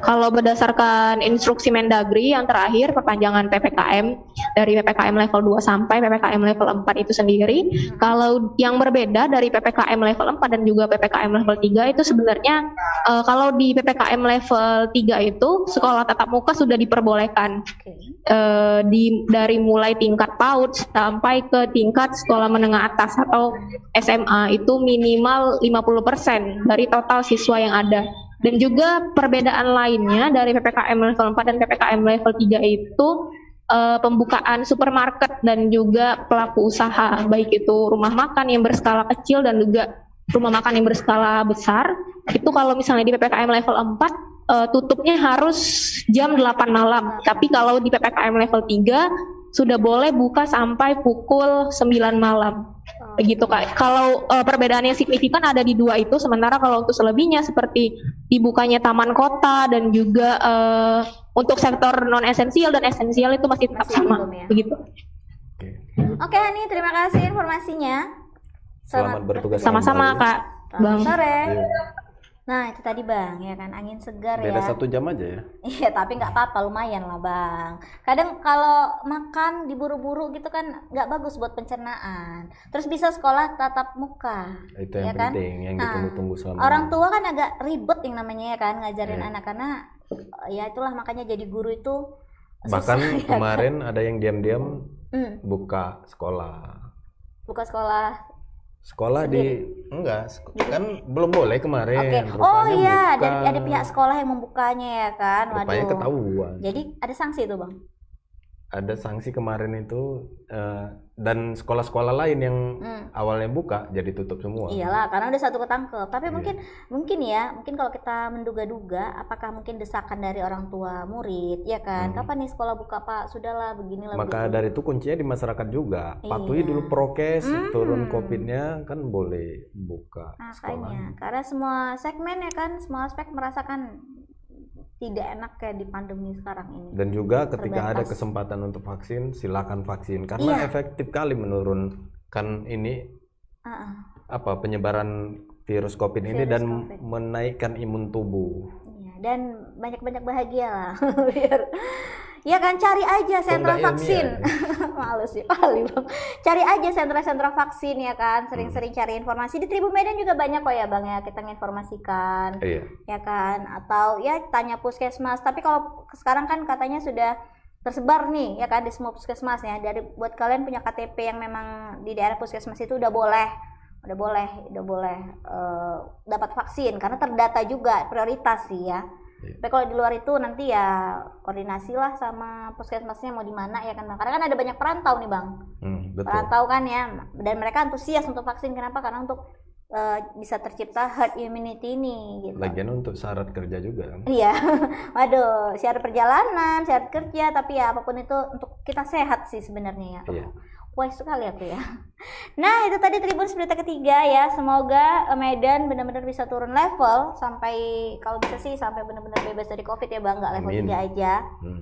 Kalau berdasarkan instruksi Mendagri yang terakhir perpanjangan PPKM dari PPKM level 2 sampai PPKM level 4 itu sendiri, kalau yang berbeda dari PPKM level 4 dan juga PPKM level 3 itu sebenarnya kalau di PPKM level 3 itu sekolah tatap muka sudah diperbolehkan. Dari mulai tingkat PAUD sampai ke tingkat sekolah menengah atas atau SMA itu minimal 50% dari total siswa yang ada. Dan juga perbedaan lainnya dari PPKM level 4 dan PPKM level 3 itu pembukaan supermarket dan juga pelaku usaha, baik itu rumah makan yang berskala kecil dan juga rumah makan yang berskala besar. Itu kalau misalnya di PPKM level 4 tutupnya harus jam 8 malam. Tapi kalau di PPKM level 3 sudah boleh buka sampai pukul 9 malam. Begitu Kak. Kalau perbedaan yang signifikan ada di dua itu, sementara kalau untuk selebihnya seperti dibukanya taman kota dan juga untuk sektor non esensial dan esensial itu masih tetap sama. Ya? Begitu. Oke Hani, terima kasih informasinya. Selamat bertugas. Sama-sama Kak. Selamat sore. Iya. Nah itu tadi Bang, ya kan angin segar Beda ya. 1 jam aja ya. Iya tapi nggak apa-apa, lumayan lah Bang. Kadang kalau makan diburu-buru gitu kan nggak bagus buat pencernaan. Terus bisa sekolah tatap muka. Itu ya yang kan? penting, yang ditunggu-tunggu selama Orang ini. tua kan agak ribet yang namanya ya kan ngajarin Iya. anak, karena ya itulah makanya jadi guru itu Bahkan susah, ya kan? kemarin ada yang diam-diam buka sekolah. sekolah Sendiri. kan belum boleh kemarin. Oke. Rupanya Oh iya, buka. ada pihak sekolah yang membukanya ya kan. Rupanya Waduh. ketahuan. Jadi ada sanksi tuh Bang. ada sanksi kemarin itu dan sekolah-sekolah lain yang awalnya buka jadi tutup semua. Iyalah, karena udah satu ketangkep. Tapi Iya. mungkin kalau kita menduga-duga, apakah mungkin desakan dari orang tua murid, ya kan? Kapan nih sekolah buka, Pak? Sudahlah, beginilah. Maka begitu. dari itu kuncinya di masyarakat juga. Patuhi Iya. dulu prokes, turun COVID-nya kan boleh buka sekolah. Makanya, karena semua segmen ya kan, semua aspek merasakan tidak enak kayak di pandemi sekarang ini. Dan juga ketika ada Terbatas. kesempatan untuk vaksin, silakan vaksin karena Iya. efektif kali menurunkan ini penyebaran virus COVID ini Virus dan COVID. menaikkan imun tubuh. Iya, dan banyak-banyak bahagia lah. Biar ya kan, cari aja sentra nggak vaksin. ilmiah Males sih kali Bang. Cari aja sentra-sentra vaksin ya kan, sering-sering cari informasi. Di Tribun Medan juga banyak kok ya Bang ya, kita nginformasikan. Iya. Ya kan, atau ya tanya puskesmas. Tapi kalau sekarang kan katanya sudah tersebar nih ya kan di semua puskesmas ya. Dari buat kalian punya KTP yang memang di daerah puskesmas itu udah boleh dapat vaksin karena terdata juga, prioritas sih ya. Tapi kalau di luar itu nanti ya koordinasi lah sama puskesmasnya mau di mana ya kan Bang. Karena kan ada banyak perantau nih Bang. Betul. Perantau kan ya, dan mereka antusias untuk vaksin. Kenapa? Karena untuk bisa tercipta herd immunity ini gitu. Lagian untuk syarat kerja juga kan. Iya, waduh, syarat perjalanan, syarat kerja, tapi ya apapun itu untuk kita sehat sih sebenarnya ya. Iya. Wise sekali aku ya. Nah, itu tadi Tribun berita ketiga ya. Semoga Medan benar-benar bisa turun level sampai, kalau bisa sih sampai benar-benar bebas dari COVID ya Bang, nggak level Amin. 3 aja.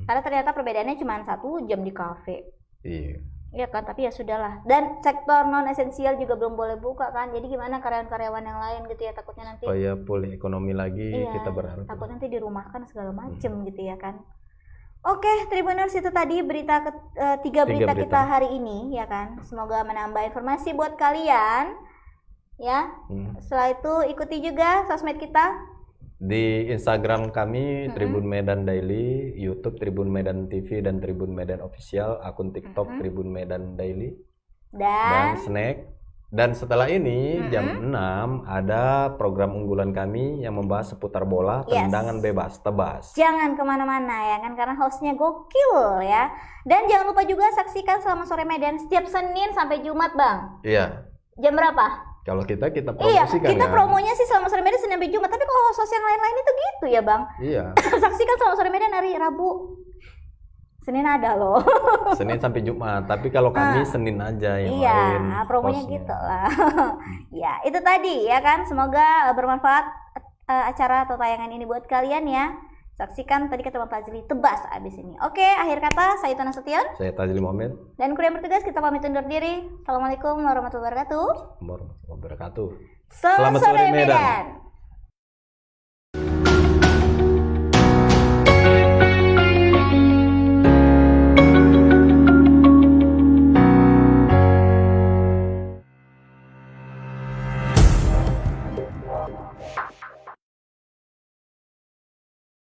Karena ternyata perbedaannya cuma 1 jam di kafe. Iya. Iya kan, tapi ya sudahlah. Dan sektor non esensial juga belum boleh buka kan. Jadi gimana karyawan-karyawan yang lain gitu ya, takutnya nanti Supaya pulih ekonomi lagi iya, kita berharap. takut nanti dirumahkan segala macem gitu ya kan. Oke, Tribuners, itu tadi berita tiga berita berita. kita hari ini ya kan. Semoga menambah informasi buat kalian ya. Setelah itu ikuti juga sosmed kita. Di Instagram kami Tribun Medan Daily, YouTube Tribun Medan TV dan Tribun Medan Official, akun TikTok Tribun Medan Daily dan Dan Snack. Dan setelah ini jam 6 ada program unggulan kami yang membahas seputar bola, Yes. tendangan bebas, tebas. jangan kemana-mana ya kan, karena hostnya gokil ya. Dan jangan lupa juga saksikan Selama Sore Medan setiap Senin sampai Jumat Bang. Iya. Jam berapa? Kalau kita Iya, promosikan kita ya. promonya sih Selama Sore Medan Senin sampai Jumat. Tapi kalau host yang lain-lain itu gitu ya Bang. Iya. Saksikan Selama Sore Medan hari Rabu. Senin ada loh. Senin sampai Jumat. Tapi kalau kami Senin aja yang Iya, lain. promonya hostnya. gitu lah. Ya, itu tadi ya kan. Semoga bermanfaat acara atau tayangan ini buat kalian ya. Saksikan tadi kata Bang Fazli, tebas abis ini. Oke, akhir kata saya Tona Sution Saya Tajli Mohamed. dan kru yang bertugas kita pamit undur diri. Assalamualaikum warahmatullahi wabarakatuh. Warahmatullahi wabarakatuh. Selamat sore Medan.